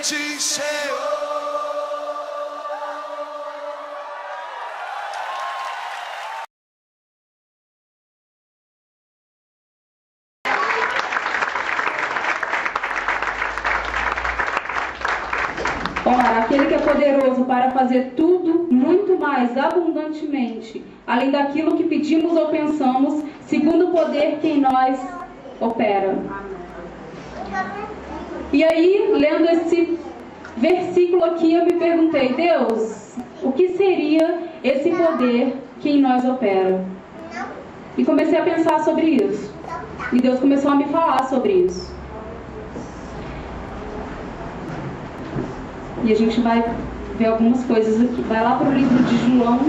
ti, Senhor. Ora, aquele que é poderoso para fazer tudo muito mais abundantemente, além daquilo que pedimos ou pensamos, segundo o poder que em nós opera. E aí, lendo esse versículo aqui, eu me perguntei, Deus, o que seria esse poder que em nós opera? E comecei a pensar sobre isso. E Deus começou a me falar sobre isso. E a gente vai ver algumas coisas aqui. Vai lá para o livro de João,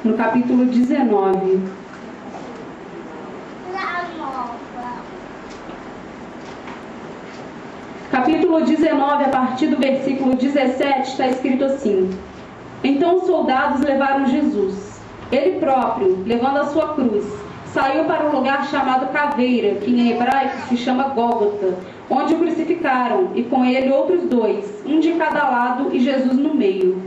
no capítulo 19. Capítulo 19, a partir do versículo 17, está escrito assim: Então os soldados levaram Jesus. Ele próprio, levando a sua cruz, saiu para um lugar chamado Caveira, que em hebraico se chama Gólgota, onde o crucificaram, e com ele outros dois, um de cada lado e Jesus no meio.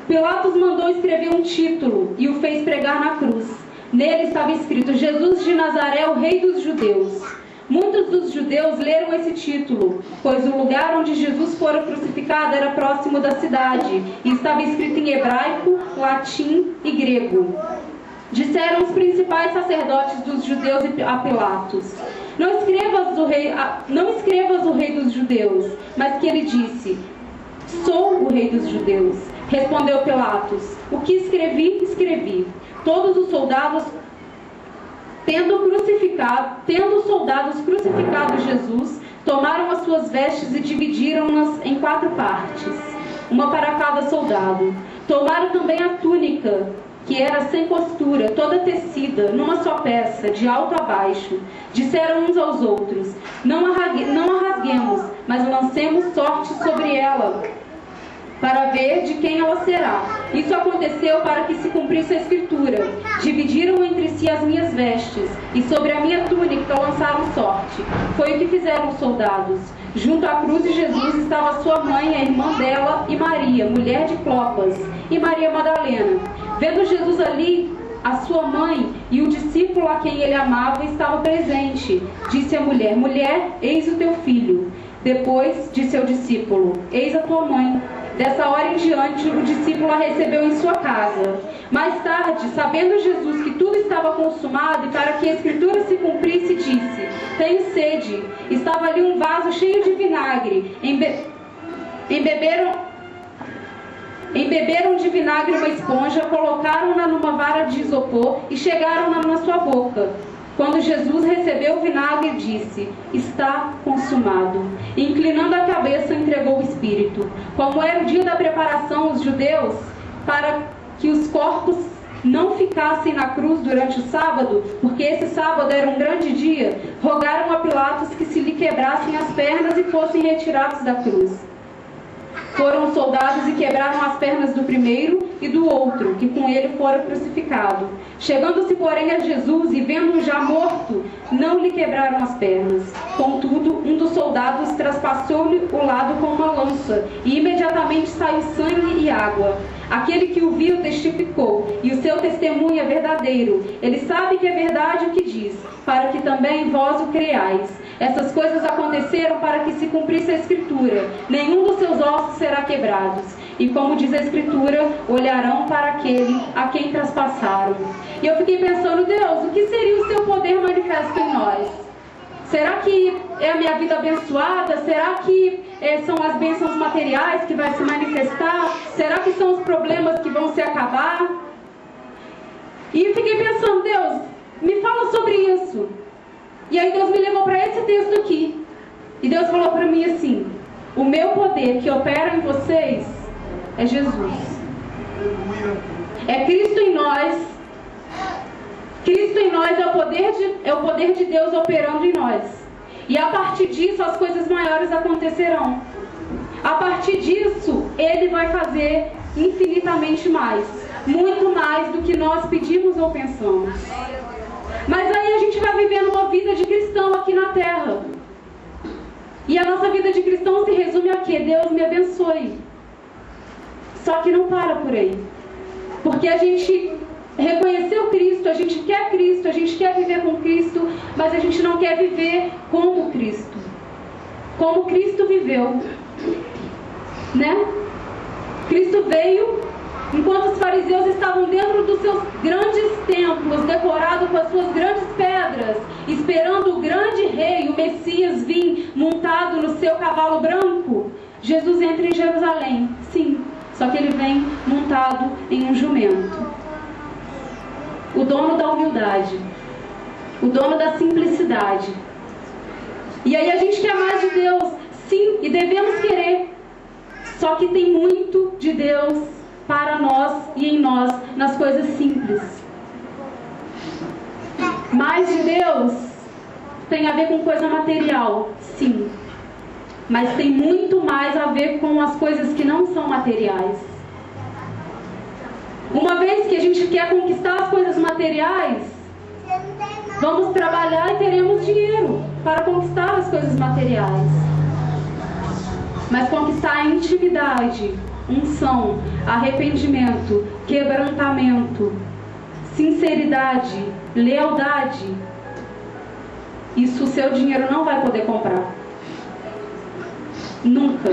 Pilatos mandou escrever um título e o fez pregar na cruz. Nele estava escrito: Jesus de Nazaré, o Rei dos Judeus. Muitos dos judeus leram esse título, pois o lugar onde Jesus fora crucificado era próximo da cidade, e estava escrito em hebraico, latim e grego. Disseram os principais sacerdotes dos judeus a Pilatos: Não escrevas o rei dos judeus, mas que ele disse: Sou o rei dos judeus. Respondeu Pilatos: O que escrevi, escrevi. Todos os soldados, tendo os soldados crucificado Jesus, tomaram as suas vestes e dividiram-nas em 4 partes, uma para cada soldado. Tomaram também a túnica, que era sem costura, toda tecida, numa só peça, de alto a baixo. Disseram uns aos outros: Não a rasguemos, mas lancemos sorte sobre ela, para ver de quem ela será. Isso aconteceu para que se cumprisse a Escritura: Dividiram entre si as minhas vestes, e sobre a minha túnica lançaram sorte. Foi o que fizeram os soldados. Junto à cruz de Jesus estava sua mãe, a irmã dela, e Maria, mulher de Clopas, e Maria Madalena. Vendo Jesus ali, a sua mãe e o discípulo a quem ele amava estava presente. Disse à mulher: Mulher, eis o teu filho. Depois disse ao discípulo: Eis a tua mãe. Dessa hora em diante, o discípulo a recebeu em sua casa. Mais tarde, sabendo Jesus que tudo estava consumado e para que a Escritura se cumprisse, disse: Tenho sede. Estava ali um vaso cheio de vinagre. Embeberam de vinagre uma esponja, colocaram-na numa vara de isopor e chegaram-na na sua boca. Quando Jesus recebeu o vinagre, disse: Está consumado. E, inclinando a cabeça, entregou o Espírito. Como era o dia da preparação, os judeus, para que os corpos não ficassem na cruz durante o sábado, porque esse sábado era um grande dia, rogaram a Pilatos que se lhe quebrassem as pernas e fossem retirados da cruz. Foram os soldados e quebraram as pernas do primeiro e do outro, que com ele fora crucificado. Chegando-se, porém, a Jesus e vendo-o já morto, não lhe quebraram as pernas. Contudo, um dos soldados traspassou-lhe o lado com uma lança, e imediatamente saiu sangue e água. Aquele que o viu testificou, e o seu testemunho é verdadeiro. Ele sabe que é verdade o que diz, para que também vós o creais. Essas coisas aconteceram para que se cumprisse a Escritura: Nenhum dos seus ossos será quebrado. E como diz a Escritura, olharão para aquele a quem traspassaram. E eu fiquei pensando: Deus, o que seria o seu poder manifesto em nós? Será que é a minha vida abençoada? Será que são as bênçãos materiais que vai se manifestar? Será que são os problemas que vão se acabar? E eu fiquei pensando: Deus, me fala sobre isso. E aí Deus me levou para esse texto aqui. E Deus falou para mim assim: o meu poder que opera em vocês é Jesus. É Cristo em nós. Cristo em nós é o poder de Deus operando em nós. E a partir disso as coisas maiores acontecerão. A partir disso Ele vai fazer infinitamente mais. Muito mais do que nós pedimos ou pensamos. Mas aí a gente vai vivendo uma vida de cristão aqui na terra. E a nossa vida de cristão se resume a quê? Deus me abençoe. Só que não para por aí. Porque a gente reconheceu Cristo, a gente quer viver com Cristo, mas a gente não quer viver como Cristo. Como Cristo viveu. Né? Cristo veio, enquanto os fariseus estavam dentro dos seus grandes templos, decorados com as suas grandes pedras, esperando o grande rei, o Messias, vir montado no seu cavalo branco, Jesus entra em Jerusalém. Sim, só que ele vem montado em um jumento. O dono da humildade, o dono da simplicidade. E aí a gente quer mais de Deus, sim, e devemos querer. Só que tem muito de Deus para nós e em nós, nas coisas simples. Mais de Deus tem a ver com coisa material, sim. Mas tem muito mais a ver com as coisas que não são materiais. Uma vez que a gente quer conquistar as coisas materiais, vamos trabalhar e teremos dinheiro para conquistar as coisas materiais. Mas conquistar a intimidade, unção, arrependimento, quebrantamento, sinceridade, lealdade, isso o seu dinheiro não vai poder comprar. Nunca.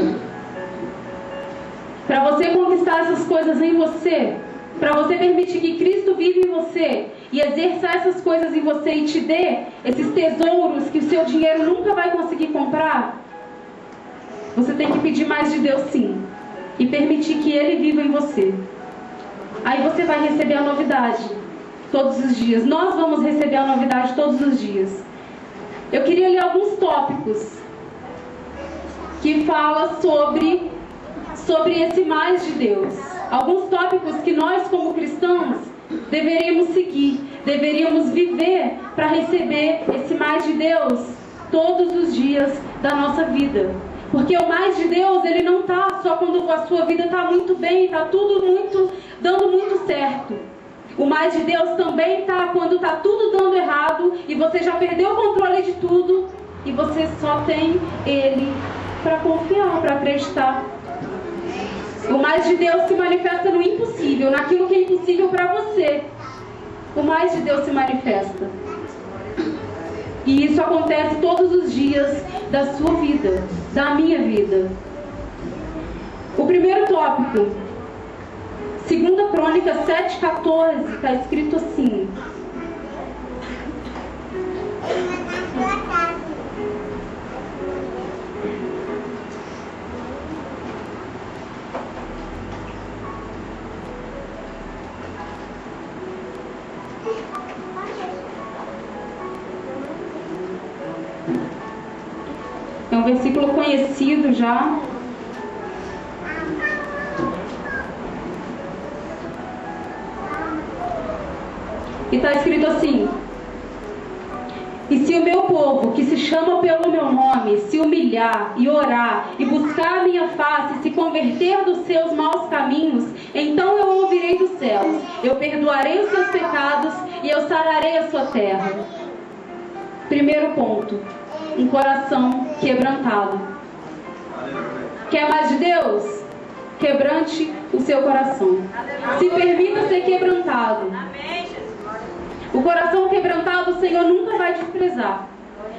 Para você conquistar essas coisas em você, para você permitir que Cristo vive em você e exerça essas coisas em você e te dê esses tesouros que o seu dinheiro nunca vai conseguir comprar, você tem que pedir mais de Deus, sim, e permitir que Ele viva em você. Aí você vai receber a novidade todos os dias. Nós vamos receber a novidade todos os dias. Eu queria ler alguns tópicos que falam sobre esse mais de Deus. Alguns tópicos que nós, como cristãos, deveríamos seguir, deveríamos viver para receber esse mais de Deus todos os dias da nossa vida. Porque o mais de Deus, ele não está só quando a sua vida está muito bem, está tudo dando muito certo. O mais de Deus também está quando está tudo dando errado e você já perdeu o controle de tudo e você só tem Ele para confiar, para acreditar. O mais de Deus se manifesta no impossível, naquilo que é impossível para você. O mais de Deus se manifesta. E isso acontece todos os dias da sua vida, da minha vida. O primeiro tópico, 2 Crônicas 7,14, está escrito assim: é um versículo conhecido já. E está escrito assim: e se o meu povo, que se chama pelo meu nome, se humilhar e orar e buscar a minha face, se converter dos seus maus caminhos, então eu ouvirei dos céus, eu perdoarei os seus pecados e eu sararei a sua terra. Primeiro ponto, um coração quebrantado. Quer mais de Deus? Quebrante o seu coração. Se permita ser quebrantado. O coração quebrantado o Senhor nunca vai desprezar.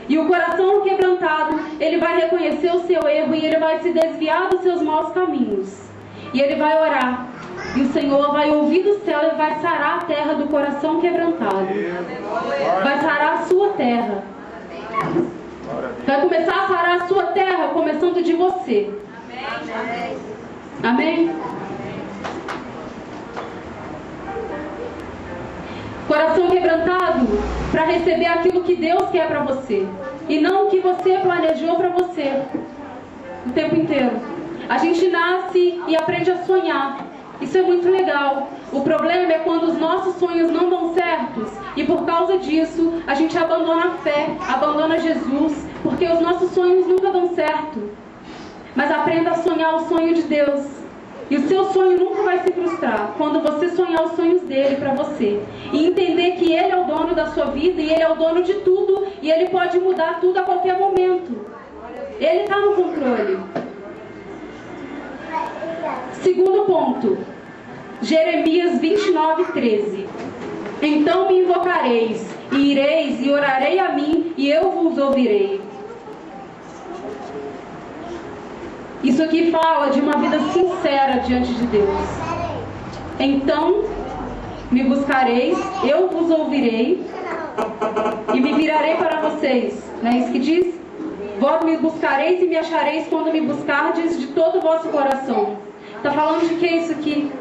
E o coração quebrantado, ele vai reconhecer o seu erro e ele vai se desviar dos seus maus caminhos. E ele vai orar. E o Senhor vai ouvir do céu e vai sarar a terra do coração quebrantado. Vai sarar a sua terra. Vai começar a sarar a sua terra, começando de você. Amém? Coração quebrantado para receber aquilo que Deus quer para você e não o que você planejou para você o tempo inteiro. A gente nasce e aprende a sonhar. Isso é muito legal. O problema é quando os nossos sonhos não dão certos e por causa disso a gente abandona a fé, abandona Jesus, porque os nossos sonhos nunca dão certo. Mas aprenda a sonhar o sonho de Deus. E o seu sonho nunca vai se frustrar quando você sonhar os sonhos dele para você. E entender que ele é o dono da sua vida e ele é o dono de tudo. E ele pode mudar tudo a qualquer momento. Ele está no controle. Segundo ponto, Jeremias 29:13. Então me invocareis, e ireis e orarei a mim, e eu vos ouvirei. Isso aqui fala de uma vida sincera diante de Deus. Então me buscareis, eu vos ouvirei, e me virarei para vocês. Não é isso que diz? Vós me buscareis e me achareis quando me buscardes de todo o vosso coração. Está falando de que isso aqui?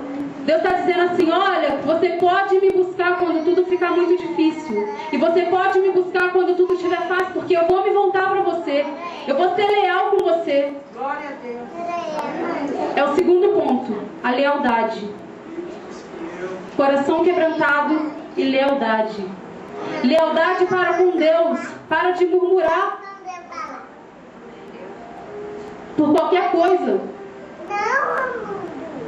Deus está dizendo assim: olha, você pode me buscar quando tudo ficar muito difícil. E você pode me buscar quando tudo estiver fácil, porque eu vou me voltar para você. Eu vou ser leal com você. Glória a Deus. É o segundo ponto, a lealdade. Coração quebrantado e lealdade. Lealdade para com Deus. Para de murmurar por qualquer coisa.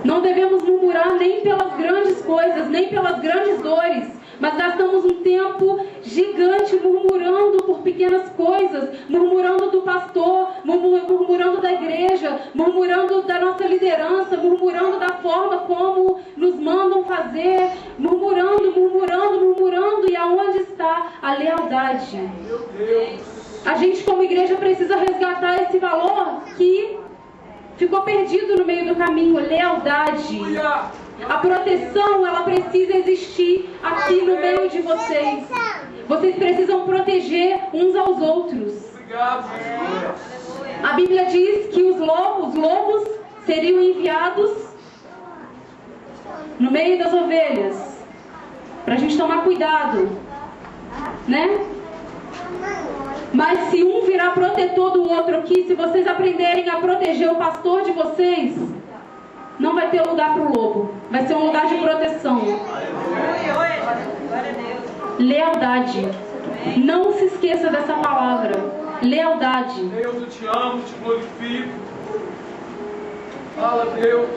Não devemos murmurar nem pelas grandes coisas, nem pelas grandes dores. Mas gastamos um tempo gigante murmurando por pequenas coisas, murmurando do pastor, murmurando da igreja, murmurando da nossa liderança, murmurando da forma como nos mandam fazer, murmurando, e aonde está a lealdade? A gente como igreja precisa resgatar esse valor que ficou perdido no meio do caminho, lealdade. A proteção, ela precisa existir aqui no meio de vocês. Vocês precisam proteger uns aos outros. A Bíblia diz que os lobos seriam enviados no meio das ovelhas, para a gente tomar cuidado, né? Mas se um virar protetor do outro aqui, se vocês aprenderem a proteger o pastor de vocês, não vai ter lugar para o lobo. Vai ser um lugar de proteção. Lealdade. Não se esqueça dessa palavra. Lealdade. Deus, eu te amo, te glorifico. Fala, Deus.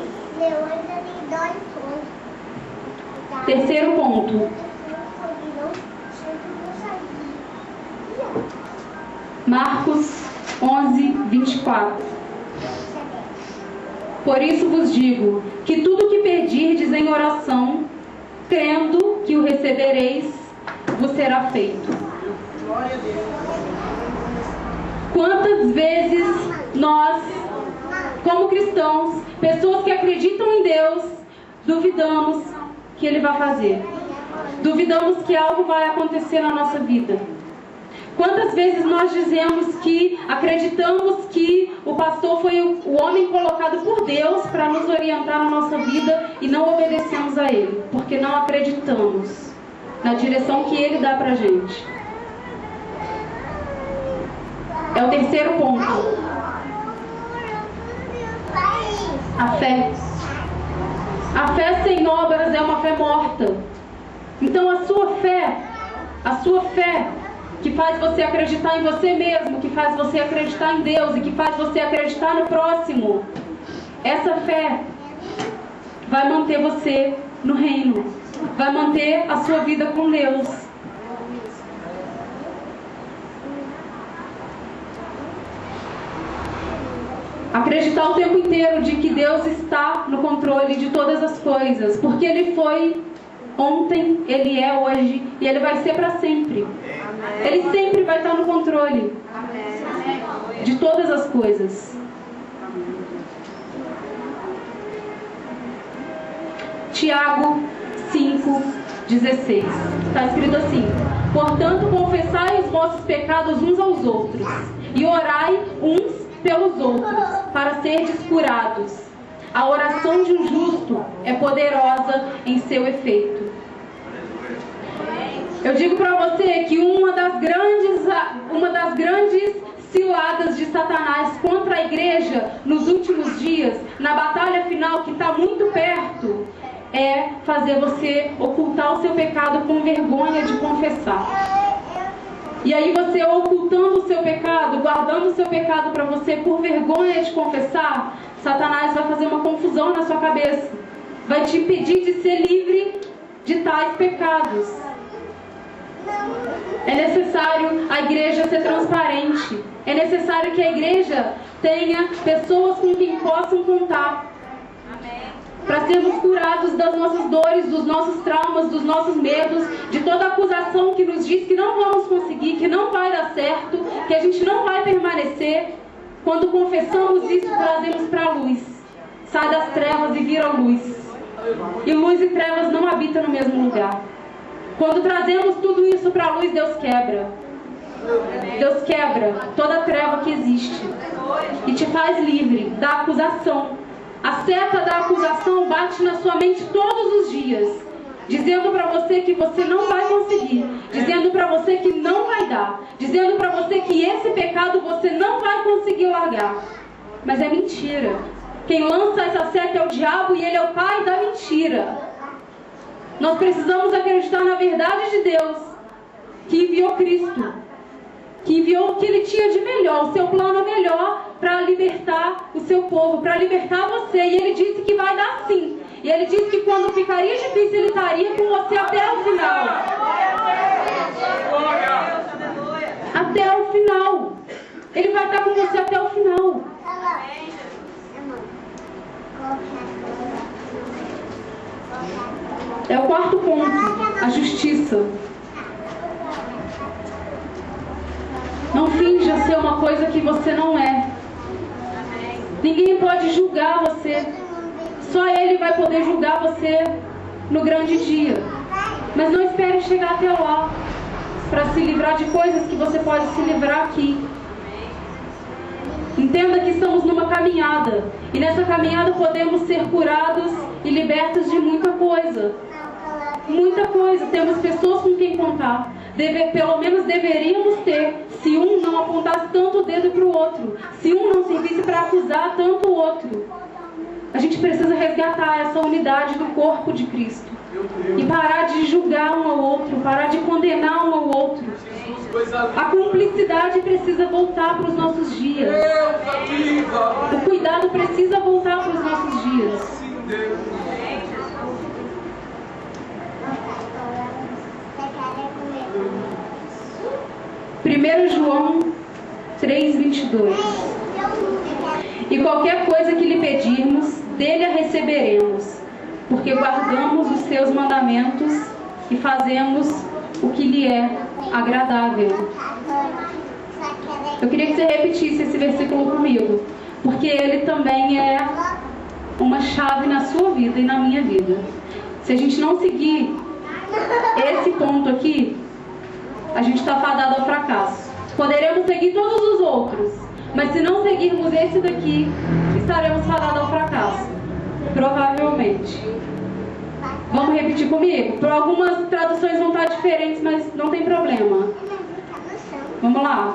Terceiro ponto. Marcos 11:24. Por isso vos digo, que tudo que pedirdes em oração, crendo que o recebereis, vos será feito. Quantas vezes nós, como cristãos, pessoas que acreditam em Deus, duvidamos que Ele vai fazer. Duvidamos que algo vai acontecer na nossa vida. Quantas vezes nós dizemos que acreditamos que o pastor foi o homem colocado por Deus para nos orientar na nossa vida e não obedecemos a ele, porque não acreditamos na direção que ele dá para a gente. É o terceiro ponto. A fé. A fé sem obras é uma fé morta. Então a sua fé que faz você acreditar em você mesmo, que faz você acreditar em Deus e que faz você acreditar no próximo, essa fé vai manter você no reino, vai manter a sua vida com Deus. Acreditar o tempo inteiro de que Deus está no controle de todas as coisas, porque Ele foi ontem, Ele é hoje e Ele vai ser para sempre. Ele sempre vai estar no controle de todas as coisas. Tiago 5:16. Está escrito assim: portanto, confessai os vossos pecados uns aos outros e orai uns pelos outros, para serdes curados. A oração de um justo é poderosa em seu efeito. Eu digo para você que uma das grandes ciladas de Satanás contra a igreja nos últimos dias, na batalha final que está muito perto, é fazer você ocultar o seu pecado com vergonha de confessar. E aí você ocultando o seu pecado, guardando o seu pecado para você por vergonha de confessar, Satanás vai fazer uma confusão na sua cabeça. Vai te impedir de ser livre de tais pecados. É necessário a igreja ser transparente. É necessário que a igreja tenha pessoas com quem possam contar. Para sermos curados das nossas dores, dos nossos traumas, dos nossos medos, de toda acusação que nos diz que não vamos conseguir, que não vai dar certo, que a gente não vai permanecer. Quando confessamos isso, trazemos para a luz. Sai das trevas e vira luz. E luz e trevas não habitam no mesmo lugar. Quando trazemos tudo isso para a luz, Deus quebra. Deus quebra toda treva que existe e te faz livre da acusação. A seta da acusação bate na sua mente todos os dias, dizendo para você que você não vai conseguir, dizendo para você que não vai dar, dizendo para você que esse pecado você não vai conseguir largar. Mas é mentira. Quem lança essa seta é o diabo e ele é o pai da mentira. Nós precisamos acreditar na verdade de Deus, que enviou Cristo, que enviou o que Ele tinha de melhor, o seu plano melhor para libertar o seu povo, para libertar você. E Ele disse que vai dar sim. E Ele disse que quando ficaria difícil, Ele estaria com você até o final. Até o final. Ele vai estar com você até o final. É o quarto ponto, a justiça. Não finja ser uma coisa que você não é. Ninguém pode julgar você. Só Ele vai poder julgar você no grande dia. Mas não espere chegar até lá para se livrar de coisas que você pode se livrar aqui. Entenda que estamos numa caminhada. E nessa caminhada podemos ser curados e libertos de muita coisa. Muita coisa. Temos pessoas com quem contar. Pelo menos deveríamos ter, se um não apontasse tanto o dedo para o outro, se um não servisse para acusar tanto o outro. A gente precisa resgatar essa unidade do corpo de Cristo e parar de julgar um ao outro, parar de condenar um ao outro. A cumplicidade precisa voltar para os nossos dias. O cuidado precisa voltar para os nossos dias. 1 João 3:22. E qualquer coisa que lhe pedirmos, dele a receberemos, porque guardamos os seus mandamentos e fazemos o que lhe é agradável. Eu queria que você repetisse esse versículo comigo, porque ele também é uma chave na sua vida e na minha vida. Se a gente não seguir esse ponto aqui, a gente está fadado ao fracasso. Poderemos seguir todos os outros, mas se não seguirmos esse daqui, estaremos fadados ao fracasso. Provavelmente. Vamos repetir comigo? Por algumas traduções vão estar diferentes, mas não tem problema. Vamos lá.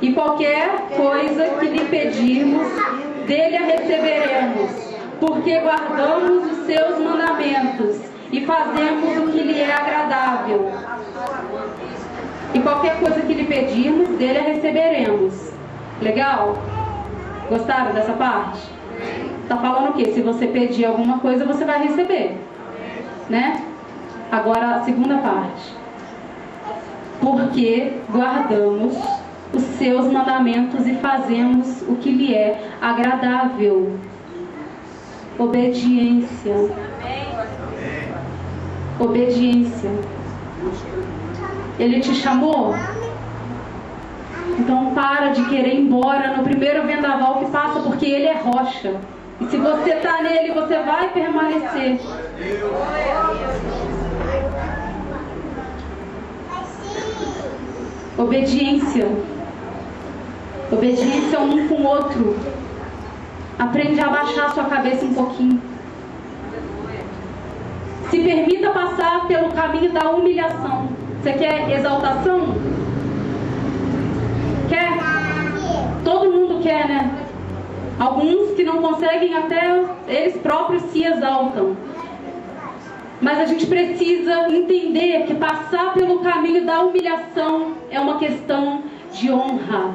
E qualquer coisa que lhe pedirmos, dele a receberemos, porque guardamos os seus mandamentos e fazemos o que lhe é agradável. E qualquer coisa que lhe pedirmos, dele a receberemos. Legal? Gostaram dessa parte? Está falando o quê? Se você pedir alguma coisa, você vai receber. Né? Agora a segunda parte. Porque guardamos os seus mandamentos e fazemos o que lhe é agradável. Obediência. Obediência. Ele te chamou? Então para de querer ir embora no primeiro vendaval que passa, porque ele é rocha. E se você está nele, você vai permanecer. Obediência. Obediência um com o outro. Aprende a abaixar sua cabeça um pouquinho. Se permita passar pelo caminho da humilhação. Você quer exaltação? Quer? Todo mundo quer, né? Alguns que não conseguem, até eles próprios se exaltam. Mas a gente precisa entender que passar pelo caminho da humilhação é uma questão de honra.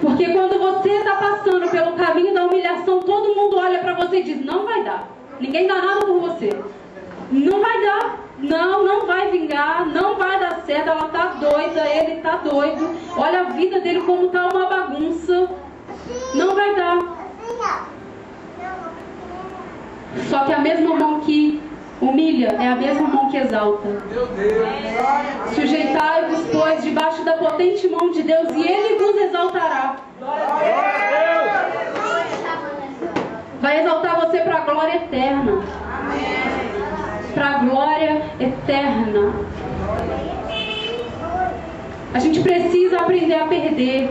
Porque quando você está passando pelo caminho da humilhação, todo mundo olha para você e diz: não vai dar. Ninguém dá nada por você. Não vai dar. Não vai vingar. Não vai dar certo, ela tá doida, ele tá doido. Olha a vida dele como tá uma bagunça. Não vai dar. Só que a mesma mão que humilha é a mesma mão que exalta. Meu Deus. Sujeitai-vos, pois, debaixo da potente mão de Deus, e Ele vos exaltará. Vai exaltar você para a glória eterna. Para a glória eterna. A gente precisa aprender a perder.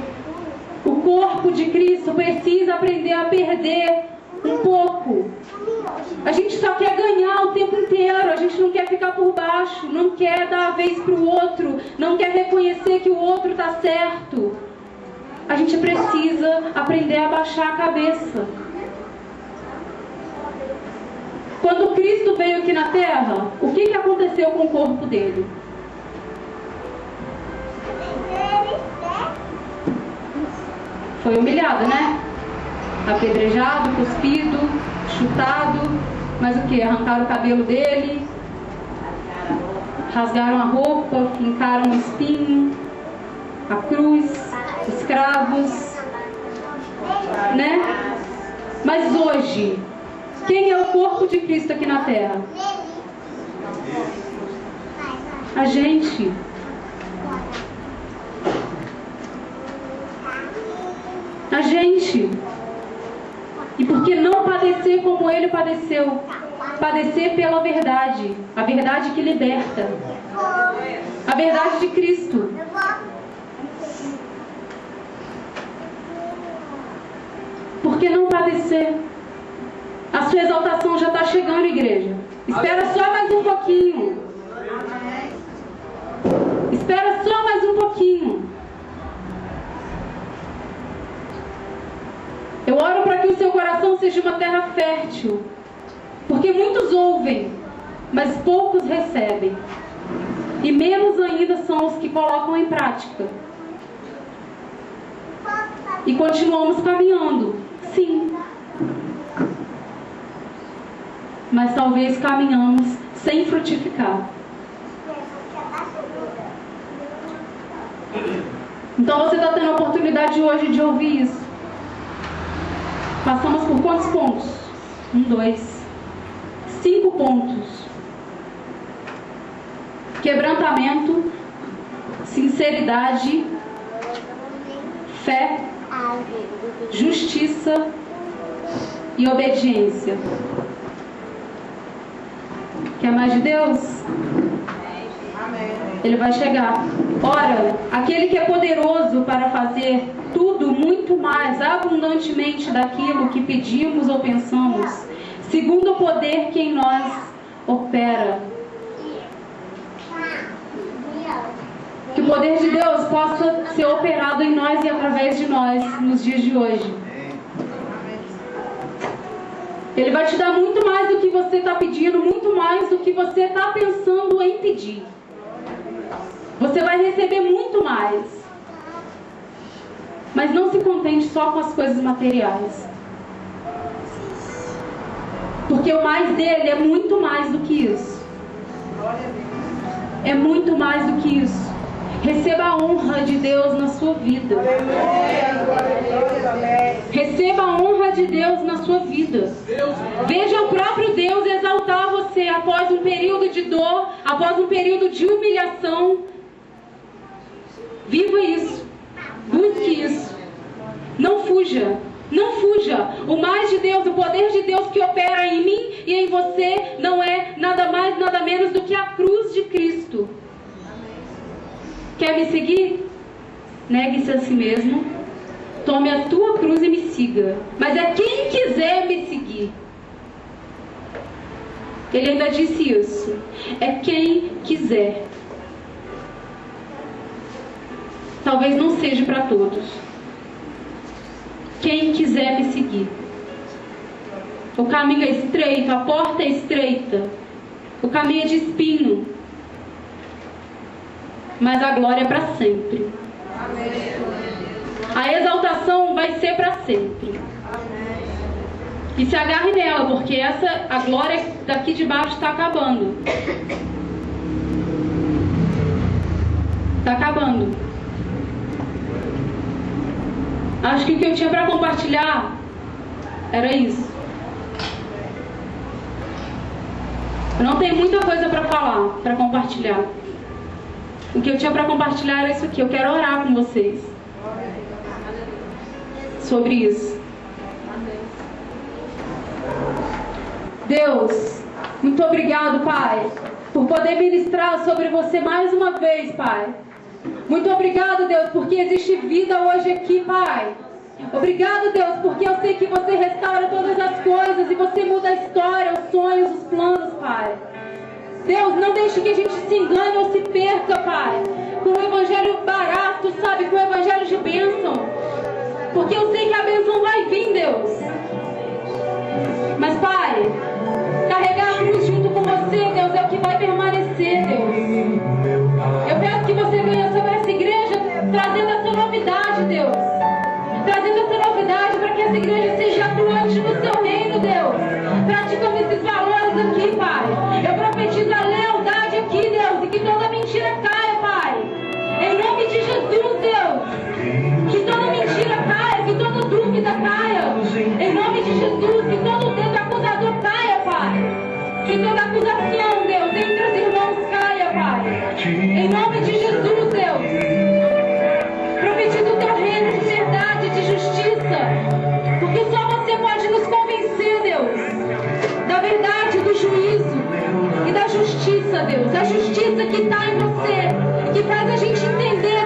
O corpo de Cristo precisa aprender a perder um pouco. A gente só quer ganhar o tempo inteiro. A gente não quer ficar por baixo. Não quer dar a vez para o outro. Não quer reconhecer que o outro está certo. A gente precisa aprender a baixar a cabeça. Quando Cristo veio aqui na terra, o que aconteceu com o corpo dele? Foi humilhado, né? Apedrejado, cuspido, chutado. Mas o que? Arrancaram o cabelo dele, rasgaram a roupa, fincaram o espinho, a cruz, escravos, né? Mas hoje, quem é o corpo de Cristo aqui na terra? A gente. A gente. E por que não padecer como Ele padeceu? Padecer pela verdade. A verdade que liberta. A verdade de Cristo. Por que não padecer? A sua exaltação já está chegando, igreja. Espera só mais um pouquinho. Espera só mais um pouquinho. Eu oro para que o seu coração seja uma terra fértil. Porque muitos ouvem, mas poucos recebem. E menos ainda são os que colocam em prática. E continuamos caminhando. Sim. Mas talvez caminhamos sem frutificar. Então você está tendo a oportunidade hoje de ouvir isso. Passamos por quantos pontos? 1, 2, 5 pontos. Quebrantamento, sinceridade, fé, justiça e obediência. Quer mais de Deus? Ele vai chegar. Ora, aquele que é poderoso para fazer tudo muito mais abundantemente daquilo que pedimos ou pensamos, segundo o poder que em nós opera. Que o poder de Deus possa ser operado em nós e através de nós nos dias de hoje. Ele vai te dar muito mais do que você está pedindo, muito mais do que você está pensando em pedir. Você vai receber muito mais. Mas não se contente só com as coisas materiais. Porque o mais dele é muito mais do que isso. É muito mais do que isso. Receba a honra de Deus na sua vida. Receba a honra de Deus na sua vida. Veja o próprio Deus exaltar você após um período de dor, após um período de humilhação. Viva isso. Busque isso. Não fuja. Não fuja. O mais de Deus, o poder de Deus que opera em mim e em você não é nada mais, nada menos do que a cruz de Cristo. Quer me seguir? Negue-se a si mesmo. Tome a tua cruz e me siga. Mas é quem quiser me seguir. Ele ainda disse isso. É quem quiser. Talvez não seja para todos. Quem quiser me seguir. O caminho é estreito, a porta é estreita. O caminho é de espinho. Mas a glória é para sempre. A exaltação vai ser para sempre. E se agarre nela, porque a glória daqui de baixo está acabando. Acho que o que eu tinha para compartilhar era isso. Eu não tenho muita coisa para falar, para compartilhar. O que eu tinha para compartilhar era isso aqui. Eu quero orar com vocês sobre isso. Deus, muito obrigado, Pai, por poder ministrar sobre você mais uma vez, Pai. Muito obrigado, Deus, porque existe vida hoje aqui, Pai. Obrigado, Deus, porque eu sei que você restaura todas as coisas e você muda a história, os sonhos, os planos, Pai. Deus, não deixe que a gente se engane ou se perca, Pai, com o evangelho barato, sabe, com o evangelho de bênção. Porque eu sei que a bênção vai vir, Deus. Mas, Pai, carregar a cruz junto com você, Deus, é o que vai permanecer, Deus. Eu peço que você venha sobre essa igreja trazendo essa novidade, Deus. Trazendo essa novidade para que essa igreja seja atuante no seu reino, Deus. Praticando esses valores aqui, Pai. Eu profetizo a lealdade aqui, Deus, e que toda mentira caia, Pai. Em nome de Jesus, Deus. Que toda mentira caia, que toda dúvida caia. Em nome de Jesus, que todo dedo acusador caia, Pai. Que toda acusação, Deus, entre os irmãos caia, Pai. Em nome de Jesus, Deus. Profetizo o teu reino de verdade, de justiça. Porque só você pode nos convencer, Deus, da verdade, do juízo e da justiça, Deus. A justiça que está em você, que faz a gente entender,